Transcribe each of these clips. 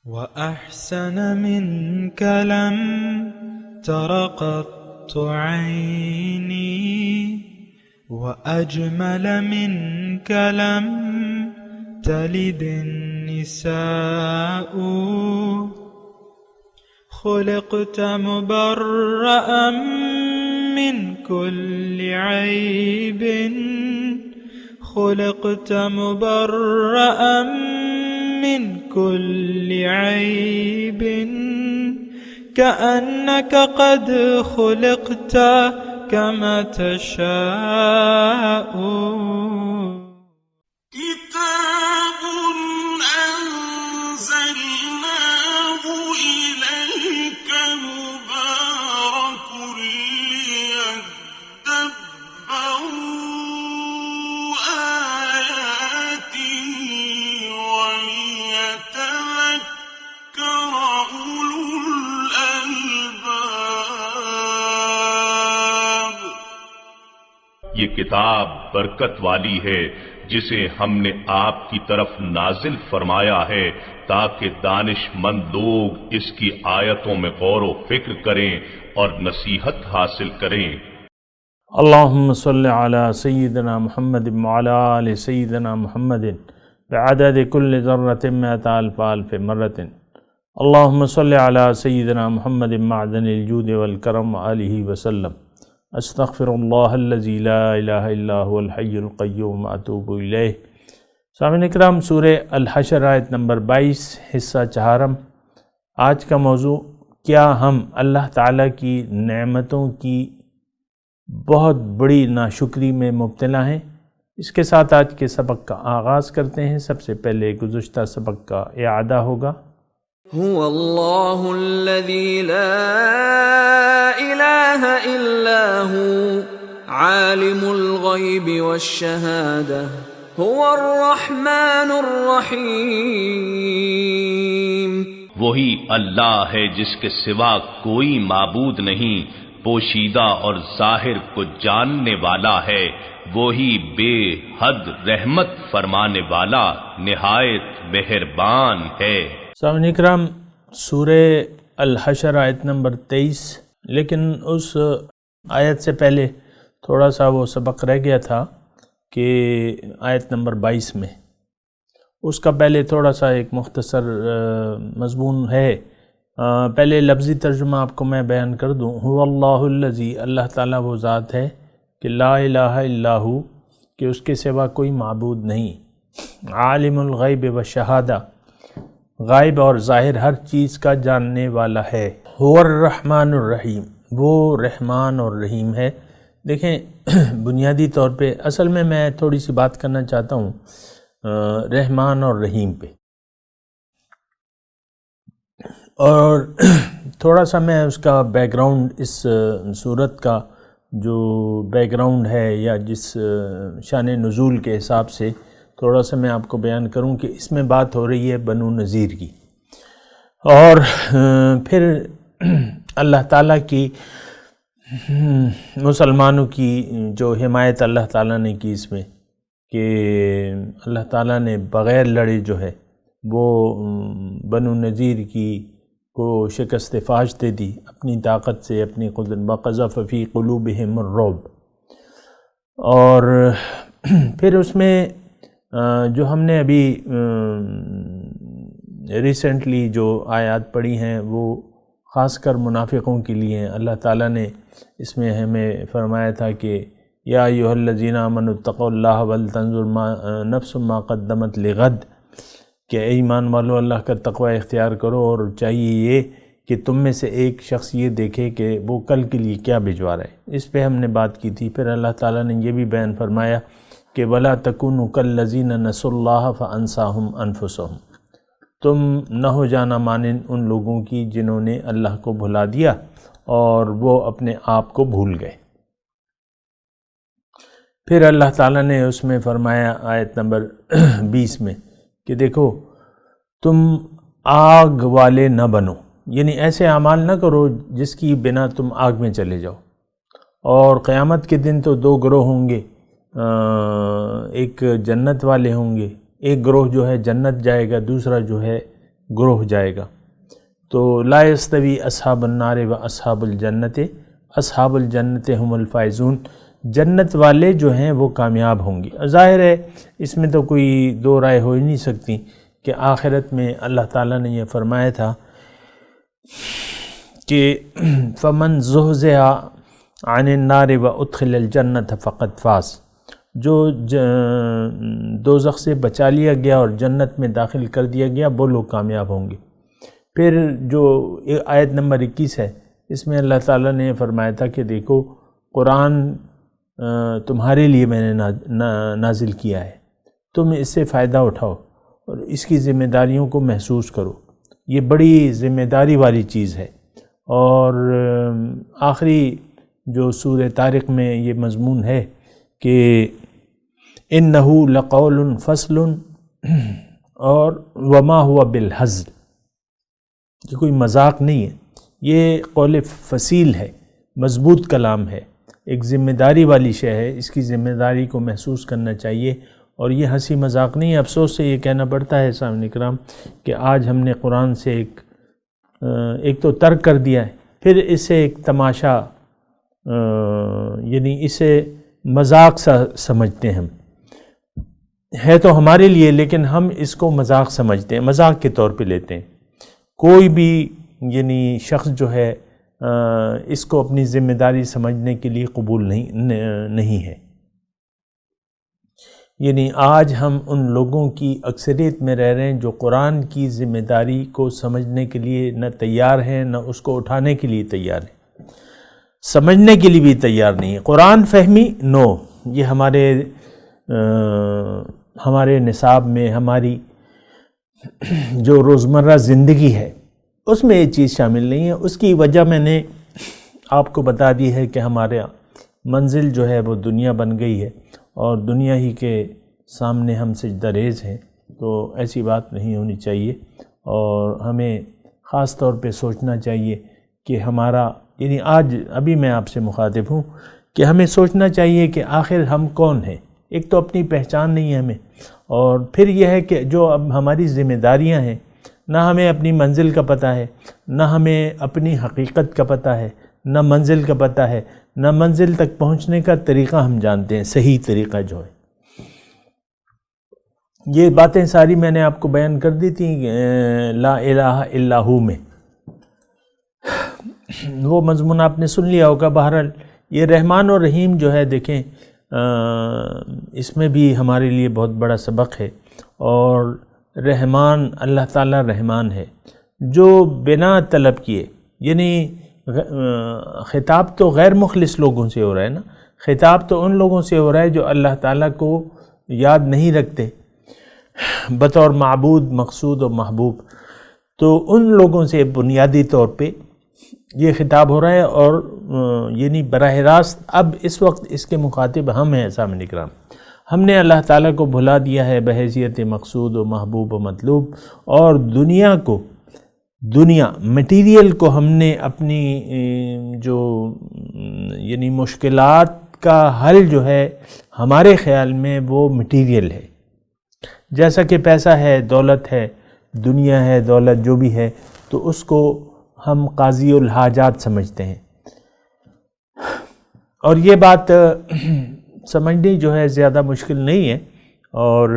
وأحسن منك لم تر قط عيني وأجمل منك لم تلد النساء خلقت مبرأ من كل عيب خلقت مبرأ من كل عيب كأنك قد خلقت كما تشاء كتاب أنزلناه إليك مبارك ليدبروا آياته وليتذكر أولو الألباب۔ یہ کتاب برکت والی ہے جسے ہم نے آپ کی طرف نازل فرمایا ہے تاکہ دانش مند لوگ اس کی آیتوں میں غور و فکر کریں اور نصیحت حاصل کریں۔ اللہم صلی علی سیدنا محمد وعلی آل سیدنا محمد بعدد کل ذرۃ مئۃ الف الف مرۃ۔ اللہم صلی علی سیدنا محمد معدن الجود والکرم آلہ وسلم۔ استغفر اللہ الذی لا الہ الا هو الحی القیوم اتوب الیہ۔ سامعین اکرام، سورہ الحشر آیت نمبر 22 حصہ چہارم۔ آج کا موضوع، کیا ہم اللہ تعالیٰ کی نعمتوں کی بہت بڑی ناشکری میں مبتلا ہیں؟ اس کے ساتھ آج کے سبق کا آغاز کرتے ہیں۔ سب سے پہلے گزشتہ سبق کا اعادہ ہوگا۔ هو اللہ الذی لا الہ الا هو عالم الغیب والشہادہ هو الرحمن الرحیم۔ وہی اللہ ہے جس کے سوا کوئی معبود نہیں، پوشیدہ اور ظاہر کو جاننے والا ہے، وہی بے حد رحمت فرمانے والا نہایت مہربان ہے۔ سامعین اکرام، سورہ الحشر آیت نمبر 23، لیکن اس آیت سے پہلے تھوڑا سا وہ سبق رہ گیا تھا کہ آیت نمبر 22 میں اس کا پہلے تھوڑا سا ایک مختصر مضمون ہے۔ پہلے لفظی ترجمہ آپ کو میں بیان کر دوں۔ هو اللہ الذی، اللہ تعالیٰ وہ ذات ہے کہ لا الہ الا ہو، کہ اس کے سوا کوئی معبود نہیں، عالم الغیب والشہادہ، غائب اور ظاہر ہر چیز کا جاننے والا ہے، هو الرحمن الرحیم، وہ رحمان اور رحیم ہے۔ دیکھیں، بنیادی طور پہ اصل میں تھوڑی سی بات کرنا چاہتا ہوں رحمان اور رحیم پہ، اور تھوڑا سا میں اس کا بیک گراؤنڈ، اس صورت کا جو بیک گراؤنڈ ہے یا جس شان نزول کے حساب سے تھوڑا سا میں آپ کو بیان کروں کہ اس میں بات ہو رہی ہے بنو نذیر کی، اور پھر اللہ تعالیٰ کی مسلمانوں کی جو حمایت اللہ تعالیٰ نے کی اس میں، کہ اللہ تعالیٰ نے بغیر لڑے جو ہے وہ بنو نذیر کی کو شکست فاش دے دی اپنی طاقت سے، اپنی قدرت، وَقَذَفَ فِي قُلُوبِهِمُ الرُّعْبَ۔ اور پھر اس میں جو ہم نے ابھی ریسنٹلی جو آیات پڑھی ہیں وہ خاص کر منافقوں کے لیے ہیں۔ اللہ تعالیٰ نے اس میں ہمیں فرمایا تھا کہ یا ایھا الذین آمنوا اتقوا اللہ ولتنظر نفس ما قدمت لغد، کہ اے ایمان والو اللہ کا تقوی اختیار کرو، اور چاہیے یہ کہ تم میں سے ایک شخص یہ دیکھے کہ وہ کل کے لیے کیا بھجوا رہا ہے۔ اس پہ ہم نے بات کی تھی۔ پھر اللہ تعالیٰ نے یہ بھی بیان فرمایا کہ وَلَا تَكُونُوا كَالَّذِينَ نَسُوا اللَّهَ فَأَنسَاهُمْ أَنفُسَهُمْ، تم نہ ہو جانا مانند ان لوگوں کی جنہوں نے اللہ کو بھلا دیا اور وہ اپنے آپ کو بھول گئے۔ پھر اللہ تعالیٰ نے اس میں فرمایا آیت نمبر 20 میں کہ دیکھو تم آگ والے نہ بنو، یعنی ایسے اعمال نہ کرو جس کی بنا تم آگ میں چلے جاؤ۔ اور قیامت کے دن تو دو گروہ ہوں گے، ایک جنت والے ہوں گے، ایک گروہ جو ہے جنت جائے گا، دوسرا جو ہے گروہ جائے گا۔ تو لا یستوی اصحاب النار و اصحاب الجنت، اصحاب الجنت هم الفائزون، جنت والے جو ہیں وہ کامیاب ہوں گی۔ ظاہر ہے اس میں تو کوئی دو رائے ہو ہی نہیں سکتی کہ آخرت میں اللہ تعالیٰ نے یہ فرمایا تھا کہ فمن زحزح عن النار وادخل الجنت فقد فاز، جو دوزخ سے بچا لیا گیا اور جنت میں داخل کر دیا گیا وہ لوگ کامیاب ہوں گے۔ پھر جو آیت نمبر 21 ہے اس میں اللہ تعالیٰ نے فرمایا تھا کہ دیکھو قرآن تمہارے لیے میں نے نازل کیا ہے، تم اس سے فائدہ اٹھاؤ اور اس کی ذمہ داریوں کو محسوس کرو، یہ بڑی ذمہ داری والی چیز ہے۔ اور آخری جو سورہ طارق میں یہ مضمون ہے کہ انہو لقول فصل اور وما ہوا بالہزل، یہ کوئی مذاق نہیں ہے، یہ قول فصیل ہے، مضبوط کلام ہے، ایک ذمہ داری والی شے ہے، اس کی ذمہ داری کو محسوس کرنا چاہیے اور یہ ہنسی مذاق نہیں ہے۔ افسوس سے یہ کہنا پڑتا ہے سامعین اکرام کہ آج ہم نے قرآن سے ایک تو ترک کر دیا ہے، پھر اسے ایک تماشا یعنی اسے مذاق سا سمجھتے ہیں، ہم ہے تو ہمارے لیے لیکن ہم اس کو مذاق سمجھتے ہیں، مذاق کے طور پہ لیتے ہیں۔ کوئی بھی یعنی شخص جو ہے اس کو اپنی ذمہ داری سمجھنے کے لیے قبول نہیں ہے۔ یعنی آج ہم ان لوگوں کی اکثریت میں رہ رہے ہیں جو قرآن کی ذمہ داری کو سمجھنے کے لیے نہ تیار ہیں، نہ اس کو اٹھانے کے لیے تیار ہیں، سمجھنے کے لیے بھی تیار نہیں ہے۔ قرآن فہمی نو، یہ ہمارے نصاب میں ہماری جو روزمرہ زندگی ہے اس میں یہ چیز شامل نہیں ہے۔ اس کی وجہ میں نے آپ کو بتا دی ہے کہ ہمارا منزل جو ہے وہ دنیا بن گئی ہے اور دنیا ہی کے سامنے ہم سجدہ ریز ہیں، تو ایسی بات نہیں ہونی چاہیے اور ہمیں خاص طور پہ سوچنا چاہیے کہ ہمارا یعنی آج ابھی میں آپ سے مخاطب ہوں کہ ہمیں سوچنا چاہیے کہ آخر ہم کون ہیں۔ ایک تو اپنی پہچان نہیں ہے ہمیں، اور پھر یہ ہے کہ جو اب ہماری ذمہ داریاں ہیں، نہ ہمیں اپنی منزل کا پتہ ہے، نہ ہمیں اپنی حقیقت کا پتہ ہے، نہ منزل کا پتہ ہے، نہ منزل تک پہنچنے کا طریقہ ہم جانتے ہیں، صحیح طریقہ جو ہے۔ یہ باتیں ساری میں نے آپ کو بیان کر دی تھیں لا الہ الا ہو میں، وہ مضمون آپ نے سن لیا ہوگا۔ بہرحال یہ رحمان اور رحیم جو ہے دیکھیں اس میں بھی ہمارے لیے بہت بڑا سبق ہے، اور رحمان اللہ تعالیٰ رحمان ہے جو بنا طلب کیے، یعنی خطاب تو غیر مخلص لوگوں سے ہو رہا ہے نا، خطاب تو ان لوگوں سے ہو رہا ہے جو اللہ تعالیٰ کو یاد نہیں رکھتے بطور معبود، مقصود و محبوب، تو ان لوگوں سے بنیادی طور پہ یہ خطاب ہو رہا ہے، اور یعنی براہ راست اب اس وقت اس کے مخاطب ہم ہیں سامعین اکرام۔ ہم نے اللہ تعالیٰ کو بھلا دیا ہے بحیثیت مقصود و محبوب و مطلوب، اور دنیا مٹیریل کو ہم نے اپنی جو یعنی مشکلات کا حل جو ہے ہمارے خیال میں وہ مٹیریل ہے، جیسا کہ پیسہ ہے، دولت ہے، دنیا ہے، دولت جو بھی ہے، تو اس کو ہم قاضی الحاجات سمجھتے ہیں، اور یہ بات سمجھنی جو ہے زیادہ مشکل نہیں ہے۔ اور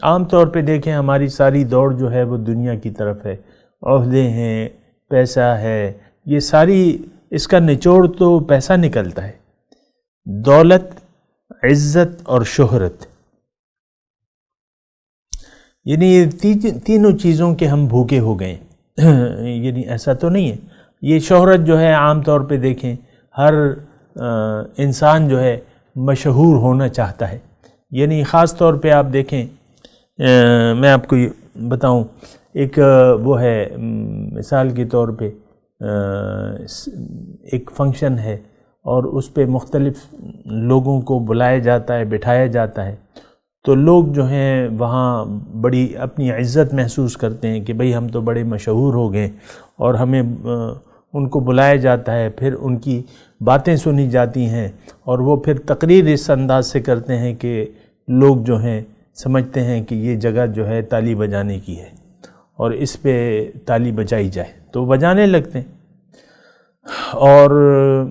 عام طور پہ دیکھیں ہماری ساری دوڑ جو ہے وہ دنیا کی طرف ہے، عہدے ہیں، پیسہ ہے، یہ ساری اس کا نچوڑ تو پیسہ نکلتا ہے، دولت، عزت اور شہرت، یعنی یہ تینوں چیزوں کے ہم بھوکے ہو گئے ہیں۔ یعنی ایسا تو نہیں ہے، یہ شہرت جو ہے عام طور پہ دیکھیں ہر انسان جو ہے مشہور ہونا چاہتا ہے، یعنی خاص طور پہ آپ دیکھیں میں آپ کو بتاؤں، ایک وہ ہے مثال کے طور پہ ایک فنکشن ہے اور اس پہ مختلف لوگوں کو بلایا جاتا ہے، بٹھایا جاتا ہے، تو لوگ جو ہیں وہاں بڑی اپنی عزت محسوس کرتے ہیں کہ بھئی ہم تو بڑے مشہور ہو گئے، اور ہمیں ان کو بلایا جاتا ہے، پھر ان کی باتیں سنی جاتی ہیں، اور وہ پھر تقریر اس انداز سے کرتے ہیں کہ لوگ جو ہیں سمجھتے ہیں کہ یہ جگہ جو ہے تالی بجانے کی ہے، اور اس پہ تالی بجائی جائے تو بجانے لگتے ہیں۔ اور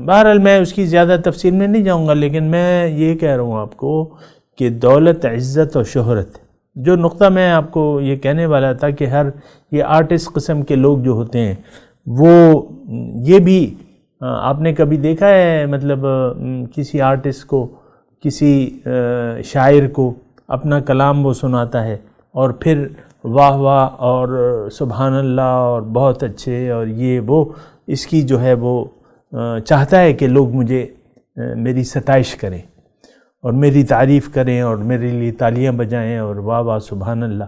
بہرحال میں اس کی زیادہ تفصیل میں نہیں جاؤں گا، لیکن میں یہ کہہ رہا ہوں آپ کو کہ دولت، عزت اور شہرت، جو نقطہ میں آپ کو یہ کہنے والا تھا کہ یہ آرٹسٹ قسم کے لوگ جو ہوتے ہیں وہ یہ بھی آپ نے کبھی دیکھا ہے مطلب کسی آرٹسٹ کو، کسی شاعر کو اپنا کلام وہ سناتا ہے اور پھر واہ واہ اور سبحان اللہ اور بہت اچھے اور یہ وہ، اس کی جو ہے وہ چاہتا ہے کہ لوگ میری ستائش کریں اور میری تعریف کریں اور میرے لیے تالیاں بجائیں اور واہ واہ سبحان اللہ۔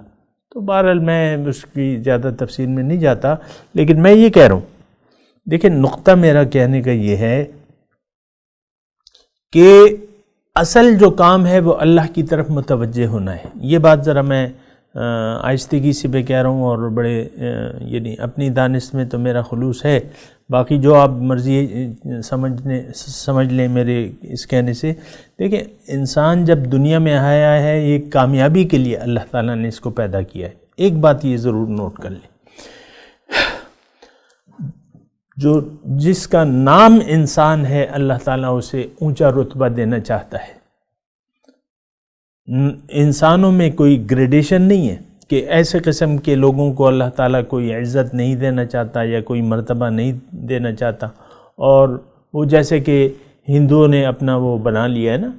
تو بہرحال میں اس کی زیادہ تفصیل میں نہیں جاتا، لیکن میں یہ کہہ رہا ہوں، دیکھیں نقطہ میرا کہنے کا یہ ہے کہ اصل جو کام ہے وہ اللہ کی طرف متوجہ ہونا ہے۔ یہ بات ذرا میں آہستگی سے بھی کہہ رہا ہوں اور بڑے یعنی اپنی دانش میں تو میرا خلوص ہے، باقی جو آپ مرضی سمجھ لیں میرے اس کہنے سے۔ دیکھیں انسان جب دنیا میں آیا ہے یہ کامیابی کے لیے اللہ تعالیٰ نے اس کو پیدا کیا ہے۔ ایک بات یہ ضرور نوٹ کر لیں، جس کا نام انسان ہے اللہ تعالیٰ اسے اونچا رتبہ دینا چاہتا ہے۔ انسانوں میں کوئی گریڈیشن نہیں ہے کہ ایسے قسم کے لوگوں کو اللہ تعالیٰ کوئی عزت نہیں دینا چاہتا یا کوئی مرتبہ نہیں دینا چاہتا، اور وہ جیسے کہ ہندوؤں نے اپنا وہ بنا لیا ہے نا،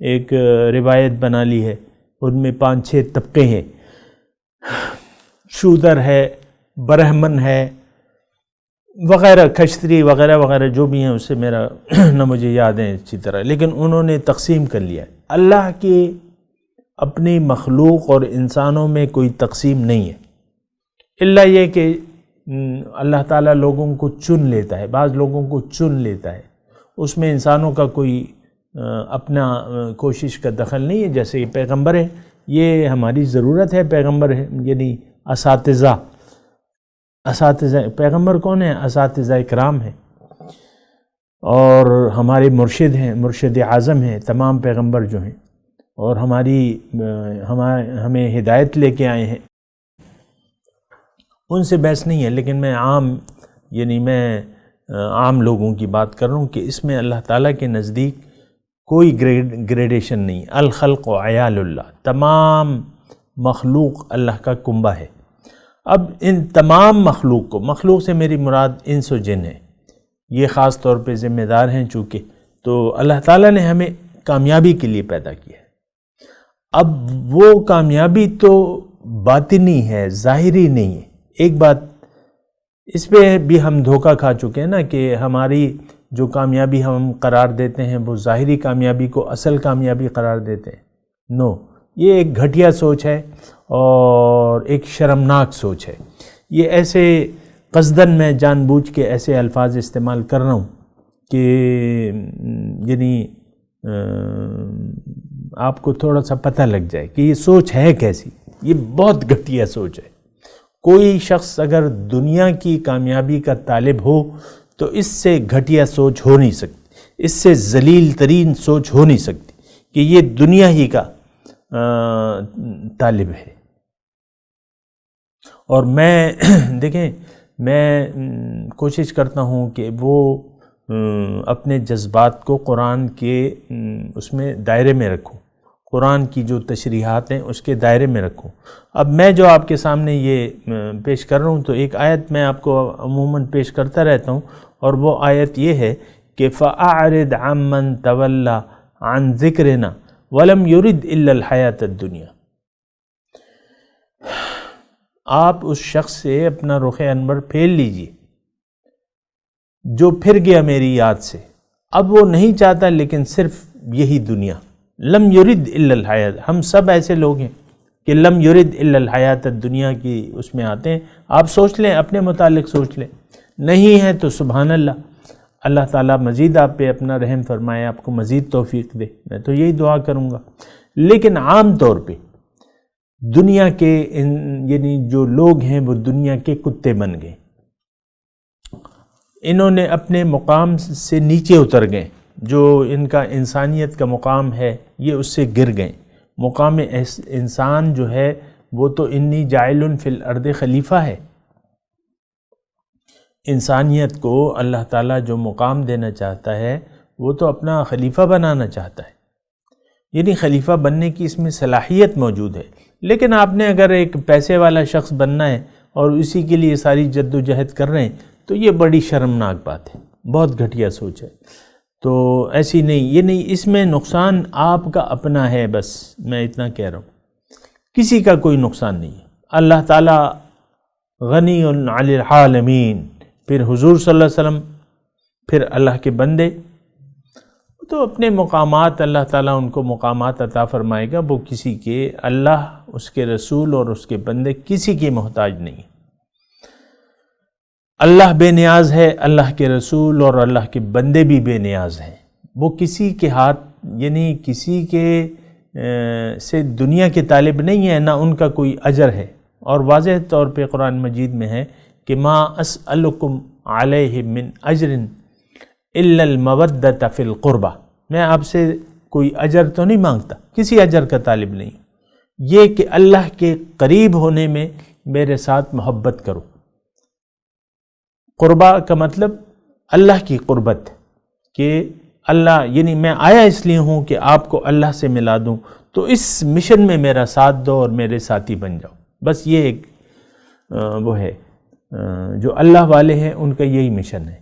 ایک روایت بنا لی ہے، ان میں 5-6 طبقے ہیں، شودر ہے، برہمن ہے وغیرہ، کھشتری وغیرہ وغیرہ جو بھی ہیں، اس سے میرا نہ مجھے یاد ہے اچھی طرح، لیکن انہوں نے تقسیم کر لیا ہے۔ اللہ کے اپنی مخلوق اور انسانوں میں کوئی تقسیم نہیں ہے، الا یہ کہ اللہ تعالیٰ لوگوں کو چن لیتا ہے، بعض لوگوں کو چن لیتا ہے، اس میں انسانوں کا کوئی اپنا کوشش کا دخل نہیں ہے۔ جیسے یہ پیغمبر ہے، یہ ہماری ضرورت ہے، پیغمبر ہے یعنی اساتذہ پیغمبر کون ہیں؟ اساتذہ کرام ہیں، اور ہمارے مرشد ہیں، مرشد اعظم ہیں تمام پیغمبر جو ہیں، اور ہمیں ہدایت لے کے آئے ہیں، ان سے بحث نہیں ہے۔ لیکن میں عام لوگوں کی بات کر رہا ہوں کہ اس میں اللہ تعالیٰ کے نزدیک کوئی گریڈیشن نہیں۔ الخلق و عیال اللہ، تمام مخلوق اللہ کا کنبہ ہے۔ اب ان تمام مخلوق سے میری مراد انس و جن ہے، یہ خاص طور پہ ذمہ دار ہیں چونکہ، تو اللہ تعالیٰ نے ہمیں کامیابی کے لیے پیدا کیا ہے۔ اب وہ کامیابی تو باطنی ہے، ظاہری نہیں ہے۔ ایک بات اس پہ بھی ہم دھوکہ کھا چکے ہیں نا کہ ہماری جو کامیابی ہم قرار دیتے ہیں وہ ظاہری کامیابی کو اصل کامیابی قرار دیتے ہیں۔ نو، یہ ایک گھٹیا سوچ ہے اور ایک شرمناک سوچ ہے۔ یہ ایسے قصداً میں جان بوجھ کے ایسے الفاظ استعمال کر رہا ہوں کہ یعنی آپ کو تھوڑا سا پتہ لگ جائے کہ یہ سوچ ہے کیسی۔ یہ بہت گھٹیا سوچ ہے۔ کوئی شخص اگر دنیا کی کامیابی کا طالب ہو تو اس سے گھٹیا سوچ ہو نہیں سکتی، اس سے ذلیل ترین سوچ ہو نہیں سکتی کہ یہ دنیا ہی کا طالب ہے۔ اور دیکھیں میں کوشش کرتا ہوں کہ وہ اپنے جذبات کو قرآن کے اس میں دائرے میں رکھوں، قرآن کی جو تشریحات ہیں اس کے دائرے میں رکھوں۔ اب میں جو آپ کے سامنے یہ پیش کر رہا ہوں تو ایک آیت میں آپ کو عموماً پیش کرتا رہتا ہوں، اور وہ آیت یہ ہے کہ فَأَعْرِضْ عَمَّنْ تَوَلَّى عَنْ ذِكْرِنَا وَلَمْ يُرِدْ إِلَّا الْحَيَاةَ الدُّنْيَا۔ آپ اس شخص سے اپنا رخ انور پھیر لیجئے جو پھر گیا میری یاد سے، اب وہ نہیں چاہتا لیکن صرف یہی دنیا۔ لم یرد الا الحیات، ہم سب ایسے لوگ ہیں کہ لم یرد الا الحیات الدنیا کی اس میں آتے ہیں۔ آپ سوچ لیں، اپنے متعلق سوچ لیں، نہیں ہے تو سبحان اللہ، اللہ تعالیٰ مزید آپ پہ اپنا رحم فرمائے، آپ کو مزید توفیق دے، میں تو یہی دعا کروں گا۔ لیکن عام طور پہ دنیا کے یعنی جو لوگ ہیں وہ دنیا کے کتے بن گئے، انہوں نے اپنے مقام سے نیچے اتر گئے، جو ان کا انسانیت کا مقام ہے یہ اس سے گر گئے۔ مقام انسان جو ہے وہ تو انی جاعل فی الارض خلیفہ ہے۔ انسانیت کو اللہ تعالیٰ جو مقام دینا چاہتا ہے وہ تو اپنا خلیفہ بنانا چاہتا ہے، یعنی خلیفہ بننے کی اس میں صلاحیت موجود ہے۔ لیکن آپ نے اگر ایک پیسے والا شخص بننا ہے اور اسی کے لیے ساری جد و جہد کر رہے ہیں تو یہ بڑی شرمناک بات ہے، بہت گھٹیا سوچ ہے۔ تو ایسی نہیں، یہ نہیں، اس میں نقصان آپ کا اپنا ہے، بس میں اتنا کہہ رہا ہوں، کسی کا کوئی نقصان نہیں ہے۔ اللہ تعالیٰ غنی عن العالمین، پھر حضور صلی اللہ علیہ وسلم، پھر اللہ کے بندے، تو اپنے مقامات اللہ تعالیٰ ان کو مقامات عطا فرمائے گا، وہ کسی کے، اللہ، اس کے رسول اور اس کے بندے کسی کے محتاج نہیں۔ اللہ بے نیاز ہے، اللہ کے رسول اور اللہ کے بندے بھی بے نیاز ہیں، وہ کسی کے ہاتھ، یعنی کسی کے سے دنیا کے طالب نہیں ہے، نہ ان کا کوئی اجر ہے۔ اور واضح طور پہ قرآن مجید میں ہے کہ ما اسألکم علیہ من اجر الا المودۃ فی القربہ، میں آپ سے کوئی اجر تو نہیں مانگتا، کسی اجر کا طالب نہیں، یہ کہ اللہ کے قریب ہونے میں میرے ساتھ محبت کرو۔ قربہ کا مطلب اللہ کی قربت، کہ اللہ، یعنی میں آیا اس لیے ہوں کہ آپ کو اللہ سے ملا دوں، تو اس مشن میں میرا ساتھ دو اور میرے ساتھی بن جاؤ۔ بس یہ ایک وہ ہے، جو اللہ والے ہیں ان کا یہی مشن ہے۔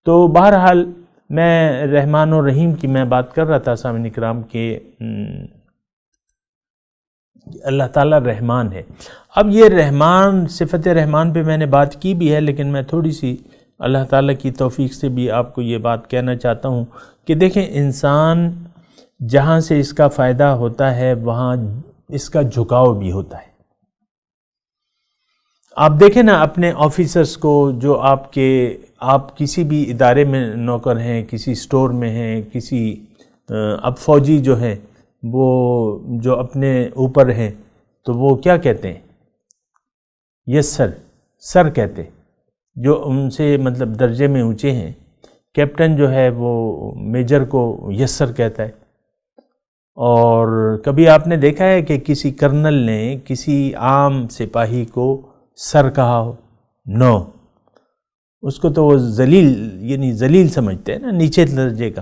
تو بہرحال میں رحمان و رحیم کی میں بات کر رہا تھا سامعین کرام کہ اللہ تعالیٰ رحمان ہے۔ اب یہ رحمان، صفت رحمان پہ میں نے بات کی بھی ہے، لیکن میں تھوڑی سی اللہ تعالیٰ کی توفیق سے بھی آپ کو یہ بات کہنا چاہتا ہوں کہ دیکھیں، انسان جہاں سے اس کا فائدہ ہوتا ہے وہاں اس کا جھکاؤ بھی ہوتا ہے۔ آپ دیکھیں نا اپنے آفیسرز کو، جو آپ کسی بھی ادارے میں نوکر ہیں، کسی سٹور میں ہیں، کسی اب فوجی جو ہیں وہ جو اپنے اوپر ہیں تو وہ کیا کہتے ہیں؟ یس سر کہتے، جو ان سے مطلب درجے میں اونچے ہیں۔ کیپٹن جو ہے وہ میجر کو یس سر کہتا ہے۔ اور کبھی آپ نے دیکھا ہے کہ کسی کرنل نے کسی عام سپاہی کو سر کہا ہو؟ نو، اس کو تو وہ ذلیل، یعنی ذلیل سمجھتے ہیں نا، نیچے درجے کا۔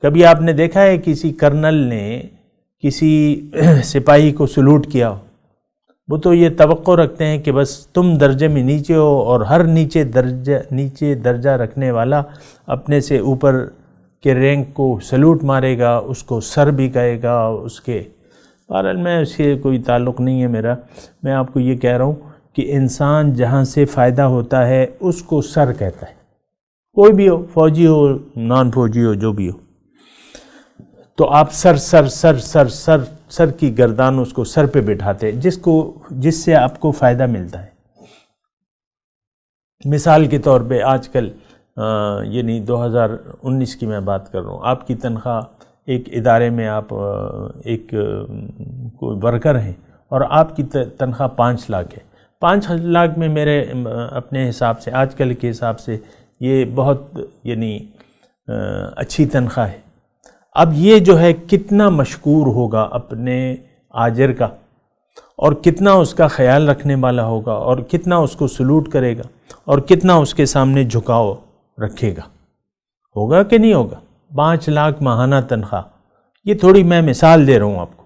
کبھی آپ نے دیکھا ہے کسی کرنل نے کسی سپاہی کو سلوٹ کیا ہو؟ وہ تو یہ توقع رکھتے ہیں کہ بس تم درجے میں نیچے ہو، اور ہر نیچے درجہ رکھنے والا اپنے سے اوپر کے رینک کو سلوٹ مارے گا، اس کو سر بھی کہے گا۔ اس کے بہرحال میں اس سے کوئی تعلق نہیں ہے میرا، میں آپ کو یہ کہہ رہا ہوں کہ انسان جہاں سے فائدہ ہوتا ہے اس کو سر کہتا ہے، کوئی بھی ہو، فوجی ہو، نان فوجی ہو، جو بھی ہو۔ تو آپ سر کی گردان اس کو سر پہ بٹھاتے ہیں، جس سے آپ کو فائدہ ملتا ہے۔ مثال کے طور پہ آج کل یعنی 2019 کی میں بات کر رہا ہوں، آپ کی تنخواہ ایک ادارے میں، آپ ایک ورکر ہیں اور آپ کی تنخواہ 5 لاکھ ہے۔ 5 لاکھ میں میرے اپنے حساب سے، آج کل کے حساب سے، یہ بہت یعنی اچھی تنخواہ ہے۔ اب یہ جو ہے کتنا مشکور ہوگا اپنے آجر کا، اور کتنا اس کا خیال رکھنے والا ہوگا، اور کتنا اس کو سلوٹ کرے گا، اور کتنا اس کے سامنے جھکاؤ رکھے گا، ہوگا کہ نہیں ہوگا؟ 5 لاکھ ماہانہ تنخواہ، یہ تھوڑی میں مثال دے رہا ہوں آپ کو۔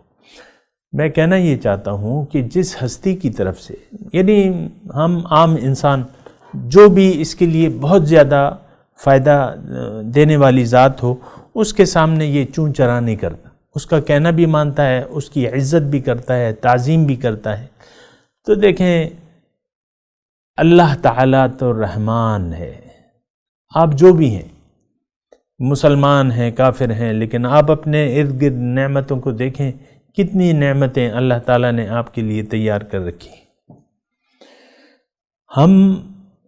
میں کہنا یہ چاہتا ہوں کہ جس ہستی کی طرف سے، یعنی ہم عام انسان، جو بھی اس کے لیے بہت زیادہ فائدہ دینے والی ذات ہو، اس کے سامنے یہ چون چرا نہیں کرتا، اس کا کہنا بھی مانتا ہے، اس کی عزت بھی کرتا ہے، تعظیم بھی کرتا ہے۔ تو دیکھیں، اللہ تعالیٰ تو رحمان ہے۔ آپ جو بھی ہیں، مسلمان ہیں، کافر ہیں، لیکن آپ اپنے ارد گرد نعمتوں کو دیکھیں، کتنی نعمتیں اللہ تعالیٰ نے آپ کے لیے تیار کر رکھی۔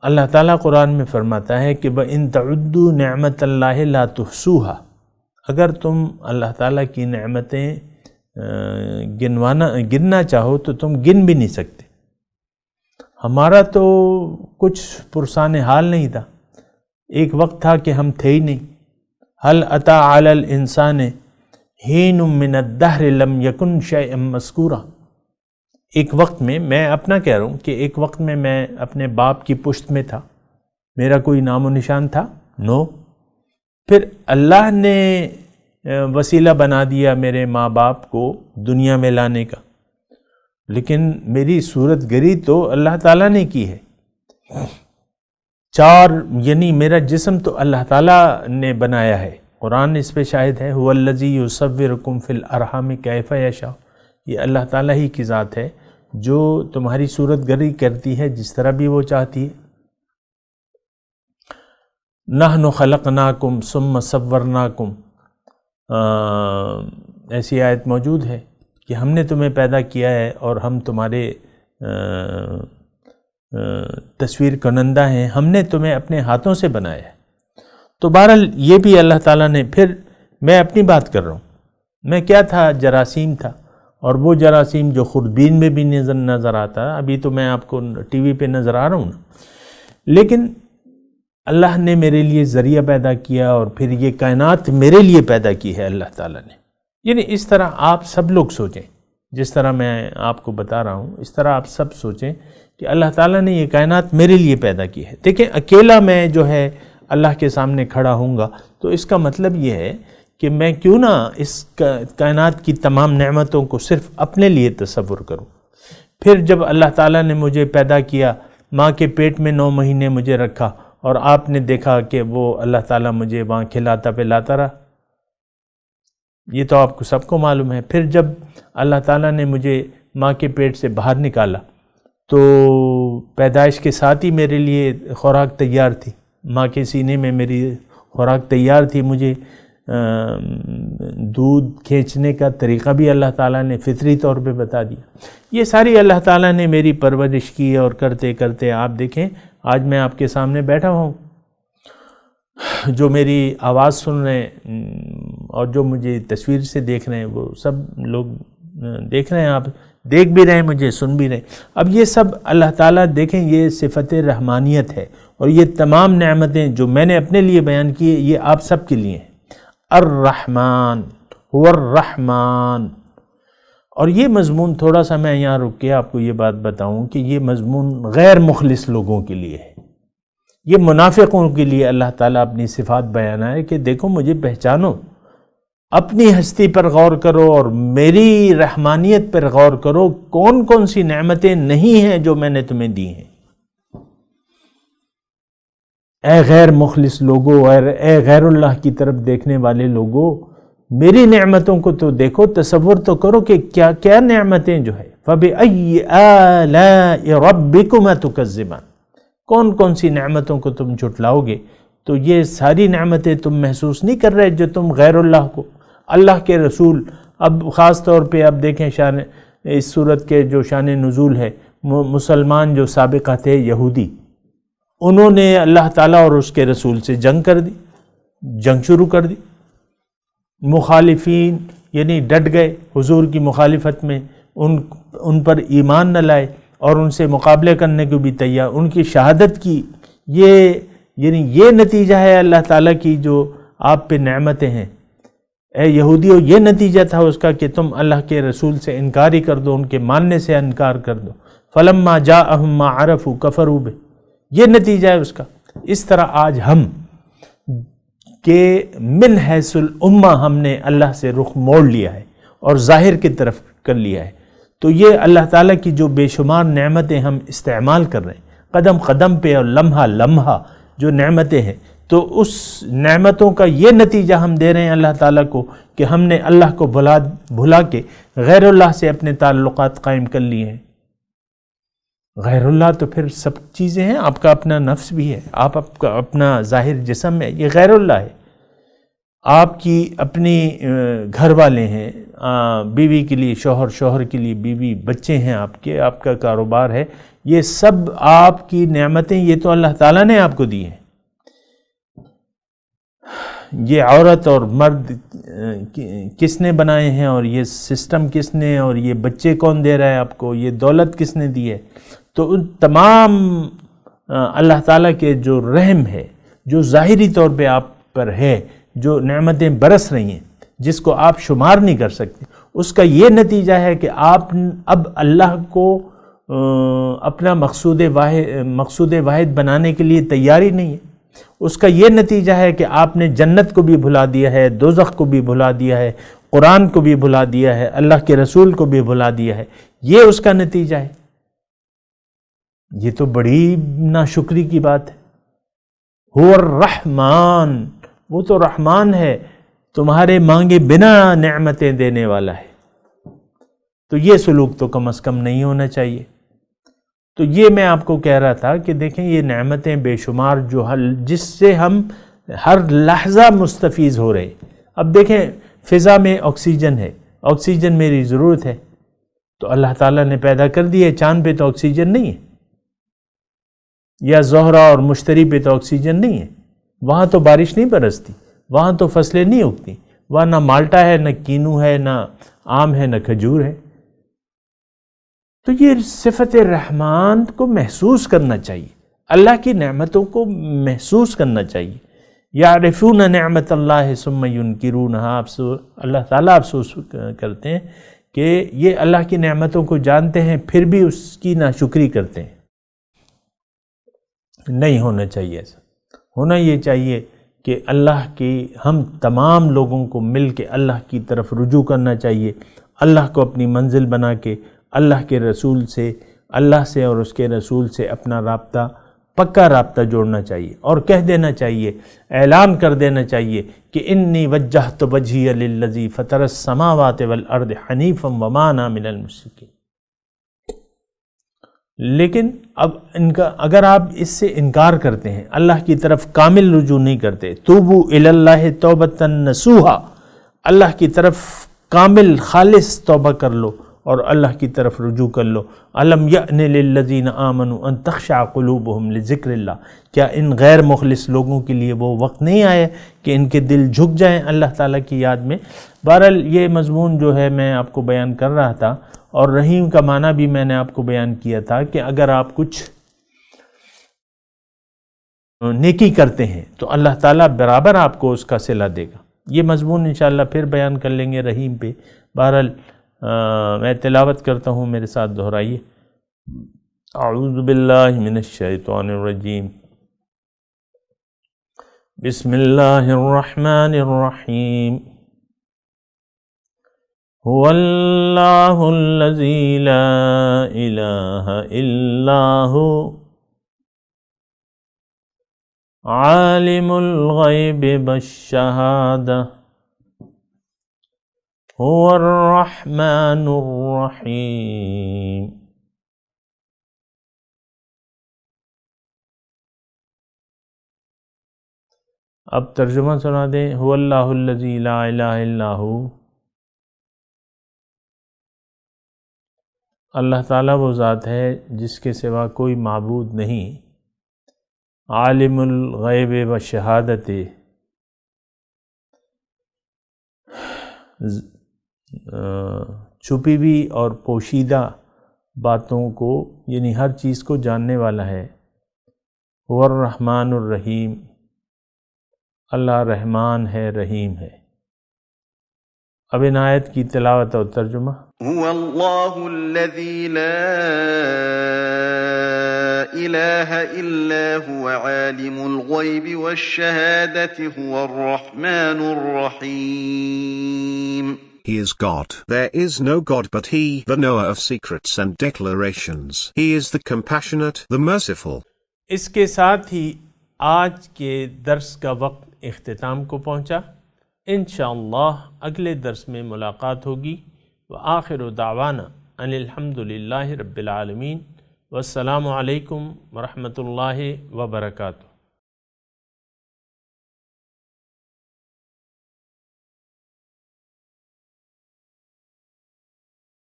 اللہ تعالیٰ قرآن میں فرماتا ہے کہ وَإِن تَعُدُّوا نِعْمَةَ اللَّهِ لَا تُحْصُوهَا، اگر تم اللہ تعالیٰ کی نعمتیں گننا چاہو تو تم گن بھی نہیں سکتے۔ ہمارا تو کچھ پرسان حال نہیں تھا، ایک وقت تھا کہ ہم تھے ہی نہیں۔ هل أتى على الإنسان حين من الدهر لم يكن شيئا مذكورا، ایک وقت میں اپنا کہہ رہا ہوں کہ ایک وقت میں اپنے باپ کی پشت میں تھا، میرا کوئی نام و نشان تھا؟ نو۔ پھر اللہ نے وسیلہ بنا دیا میرے ماں باپ کو دنیا میں لانے کا، لیکن میری صورت گری تو اللہ تعالیٰ نے کی ہے۔ یعنی میرا جسم تو اللہ تعالیٰ نے بنایا ہے، قرآن اس پہ شاہد ہے، هو الذی یصورکم فی الارحام کیف یشاء، یہ اللہ تعالیٰ ہی کی ذات ہے جو تمہاری صورت گری کرتی ہے جس طرح بھی وہ چاہتی ہے۔ نحن خلقناکم ثم صورناکم، ایسی آیت موجود ہے کہ ہم نے تمہیں پیدا کیا ہے اور ہم تمہارے تصویر کنندہ ہیں، ہم نے تمہیں اپنے ہاتھوں سے بنایا ہے۔ تو بہرحال یہ بھی اللہ تعالیٰ نے۔ پھر میں اپنی بات کر رہا ہوں، میں کیا تھا؟ جراثیم تھا، اور وہ جراثیم جو خوردبین میں بھی نظر آتا، ابھی تو میں آپ کو ٹی وی پہ نظر آ رہا ہوں نا، لیکن اللہ نے میرے لیے ذریعہ پیدا کیا اور پھر یہ کائنات میرے لیے پیدا کی ہے اللہ تعالیٰ نے۔ یعنی اس طرح آپ سب لوگ سوچیں، جس طرح میں آپ کو بتا رہا ہوں اس طرح آپ سب سوچیں کہ اللہ تعالیٰ نے یہ کائنات میرے لیے پیدا کی ہے۔ دیکھیں اکیلا میں جو ہے اللہ کے سامنے کھڑا ہوں گا تو اس کا مطلب یہ ہے کہ میں کیوں نہ اس کائنات کی تمام نعمتوں کو صرف اپنے لیے تصور کروں۔ پھر جب اللہ تعالیٰ نے مجھے پیدا کیا، ماں کے پیٹ میں 9 مہینے مجھے رکھا، اور آپ نے دیکھا کہ وہ اللہ تعالیٰ مجھے وہاں کھلاتا پلاتا رہا، یہ تو آپ کو سب کو معلوم ہے۔ پھر جب اللہ تعالیٰ نے مجھے ماں کے پیٹ سے باہر نکالا تو پیدائش کے ساتھ ہی میرے لیے خوراک تیار تھی، ماں کے سینے میں میری خوراک تیار تھی، مجھے دودھ کھینچنے کا طریقہ بھی اللہ تعالیٰ نے فطری طور پہ بتا دیا۔ یہ ساری اللہ تعالیٰ نے میری پرورش کی، اور کرتے کرتے آپ دیکھیں آج میں آپ کے سامنے بیٹھا ہوں، جو میری آواز سن رہے ہیں اور جو مجھے تصویر سے دیکھ رہے ہیں وہ سب لوگ دیکھ رہے ہیں، آپ دیکھ بھی رہے ہیں، مجھے سن بھی رہے ہیں۔ اب یہ سب اللہ تعالیٰ دیکھیں، یہ صفت رحمانیت ہے، اور یہ تمام نعمتیں جو میں نے اپنے لیے بیان کی ہیں یہ آپ سب کے لیے ہیں۔ الرحمن هو الرحمن، اور یہ مضمون تھوڑا سا میں یہاں رک کے آپ کو یہ بات بتاؤں کہ یہ مضمون غیر مخلص لوگوں کے لیے ہے، یہ منافقوں کے لیے اللہ تعالیٰ اپنی صفات بیان ہے کہ دیکھو مجھے پہچانو، اپنی ہستی پر غور کرو اور میری رحمانیت پر غور کرو، کون کون سی نعمتیں نہیں ہیں جو میں نے تمہیں دی ہیں۔ اے غیر مخلص لوگو، اے غیر اللہ کی طرف دیکھنے والے لوگو، میری نعمتوں کو تو دیکھو، تصور تو کرو کہ کیا کیا نعمتیں جو ہے۔ فَبِأَيِّ آلَاءِ رَبِّكُمَا تُكَذِّبَانِ، کون کون سی نعمتوں کو تم جھٹلاؤ گے؟ تو یہ ساری نعمتیں تم محسوس نہیں کر رہے جو تم غیر اللہ کو، اللہ کے رسول، اب خاص طور پہ اب دیکھیں شان اس صورت کے جو شان نزول ہے، مسلمان جو سابقہ تھے یہودی، انہوں نے اللہ تعالیٰ اور اس کے رسول سے جنگ کر دی، جنگ شروع کر دی، مخالفین یعنی ڈٹ گئے حضور کی مخالفت میں، ان پر ایمان نہ لائے اور ان سے مقابلے کرنے کو بھی تیار، ان کی شہادت کی۔ یہ نتیجہ ہے اللہ تعالیٰ کی جو آپ پہ نعمتیں ہیں۔ اے یہودیوں، یہ نتیجہ تھا اس کا کہ تم اللہ کے رسول سے انکار ہی کر دو، ان کے ماننے سے انکار کر دو۔ فَلَمَّا جَاءَهُم مَّا عَرَفُوا كَفَرُوا بِهِ، یہ نتیجہ ہے اس کا۔ اس طرح آج ہم کہ من حیث الامہ ہم نے اللہ سے رخ موڑ لیا ہے اور ظاہر کی طرف کر لیا ہے، تو یہ اللہ تعالیٰ کی جو بے شمار نعمتیں ہم استعمال کر رہے ہیں قدم قدم پہ اور لمحہ لمحہ جو نعمتیں ہیں، تو اس نعمتوں کا یہ نتیجہ ہم دے رہے ہیں اللہ تعالیٰ کو کہ ہم نے اللہ کو بھلا کے غیر اللہ سے اپنے تعلقات قائم کر لیے ہیں۔ غیر اللہ تو پھر سب چیزیں ہیں، آپ کا اپنا نفس بھی ہے، آپ کا اپنا ظاہر جسم ہے، یہ غیر اللہ ہے۔ آپ کی اپنی گھر والے ہیں، بیوی کے لیے شوہر، شوہر کے لیے بیوی، بچے ہیں آپ کے، آپ کا کاروبار ہے، یہ سب آپ کی نعمتیں، یہ تو اللہ تعالیٰ نے آپ کو دی ہیں۔ یہ عورت اور مرد کس نے بنائے ہیں، اور یہ سسٹم کس نے، اور یہ بچے کون دے رہا ہے آپ کو، یہ دولت کس نے دی ہے؟ تو ان تمام اللہ تعالیٰ کے جو رحم ہے، جو ظاہری طور پہ آپ پر ہے، جو نعمتیں برس رہی ہیں جس کو آپ شمار نہیں کر سکتے، اس کا یہ نتیجہ ہے کہ آپ اب اللہ کو اپنا مقصود واحد بنانے کے لیے تیاری نہیں ہے. اس کا یہ نتیجہ ہے کہ آپ نے جنت کو بھی بھلا دیا ہے، دوزخ کو بھی بھلا دیا ہے، قرآن کو بھی بھلا دیا ہے، اللہ کے رسول کو بھی بھلا دیا ہے. یہ اس کا نتیجہ ہے. یہ تو بڑی ناشکری کی بات ہے. هو الرحمن، وہ تو رحمان ہے، تمہارے مانگے بنا نعمتیں دینے والا ہے. تو یہ سلوک تو کم از کم نہیں ہونا چاہیے. تو یہ میں آپ کو کہہ رہا تھا کہ دیکھیں یہ نعمتیں بے شمار جس سے ہم ہر لحظہ مستفیض ہو رہے. اب دیکھیں فضا میں آکسیجن ہے، آکسیجن میری ضرورت ہے، تو اللہ تعالیٰ نے پیدا کر دی ہے. چاند پہ تو آکسیجن نہیں ہے، یا زہرہ اور مشتری پہ تو آکسیجن نہیں ہے. وہاں تو بارش نہیں برستی، وہاں تو فصلیں نہیں اگتی، وہاں نہ مالٹا ہے، نہ کینو ہے، نہ آم ہے، نہ کھجور ہے. تو یہ صفت رحمان کو محسوس کرنا چاہیے، اللہ کی نعمتوں کو محسوس کرنا چاہیے. یعرفون نعمت اللہ ثم ینکرونہا. اللہ تعالیٰ افسوس کرتے ہیں کہ یہ اللہ کی نعمتوں کو جانتے ہیں پھر بھی اس کی ناشکری کرتے ہیں. نہیں ہونا چاہیے ایسا. ہونا یہ چاہیے کہ اللہ کی ہم تمام لوگوں کو مل کے اللہ کی طرف رجوع کرنا چاہیے. اللہ کو اپنی منزل بنا کے اللہ کے رسول سے، اللہ سے اور اس کے رسول سے اپنا رابطہ، پکا رابطہ جوڑنا چاہیے، اور کہہ دینا چاہیے، اعلان کر دینا چاہیے کہ انی وجہت وجہی للذی فطر السماوات والارض حنیفا وما انا من المشرکین. لیکن اب اگر آپ اس سے انکار کرتے ہیں، اللہ کی طرف کامل رجوع نہیں کرتے، توبوا الی اللہ توبۃ نصوحا، اللہ کی طرف کامل خالص توبہ کر لو اور اللہ کی طرف رجوع کر لو. الم یأن للذین آمنوا ان تخشع قلوبہم لذکر اللہ. کیا ان غیر مخلص لوگوں کے لیے وہ وقت نہیں آیا کہ ان کے دل جھک جائیں اللہ تعالیٰ کی یاد میں؟ بہرحال یہ مضمون جو ہے میں آپ کو بیان کر رہا تھا، اور رحیم کا معنی بھی میں نے آپ کو بیان کیا تھا کہ اگر آپ کچھ نیکی کرتے ہیں تو اللہ تعالیٰ برابر آپ کو اس کا صلہ دے گا. یہ مضمون انشاءاللہ پھر بیان کر لیں گے رحیم پہ. بہرحال میں تلاوت کرتا ہوں، میرے ساتھ دہرائیے. اعوذ باللہ من الشیطان الرجیم. بسم اللہ الرحمن الرحیم. هو اللہ الذی لا الہ الا هو عالم الغیب والشہادہ هو الرحمن الرحیم. اب ترجمہ سنا دیں. هو اللہ الذی لا الہ الا هو. اللہ تعالیٰ وہ ذات ہے جس کے سوا کوئی معبود نہیں. عالم الغیب و شہادت، چھپی ہوئی اور پوشیدہ باتوں کو یعنی ہر چیز کو جاننے والا ہے. هو الرحمن الرحیم، اللہ رحمان ہے رحیم ہے. اب ان آیت کی تلاوت اور ترجمہ. هو اللہ الذی لا الہ الا هو عالم الغیب والشہادۃ هو الرحمن الرحیم. He is God. There is no God but He, the knower of secrets and declarations. He is the compassionate, the merciful. اس کے ساتھ ہی آج کے درس کا وقت اختتام کو پہنچا. انشاءاللہ اگلے درس میں ملاقات ہوگی. وآخر دعوانا ان الحمد للہ رب العالمین. والسلام علیکم ورحمۃ اللہ وبرکاتہ.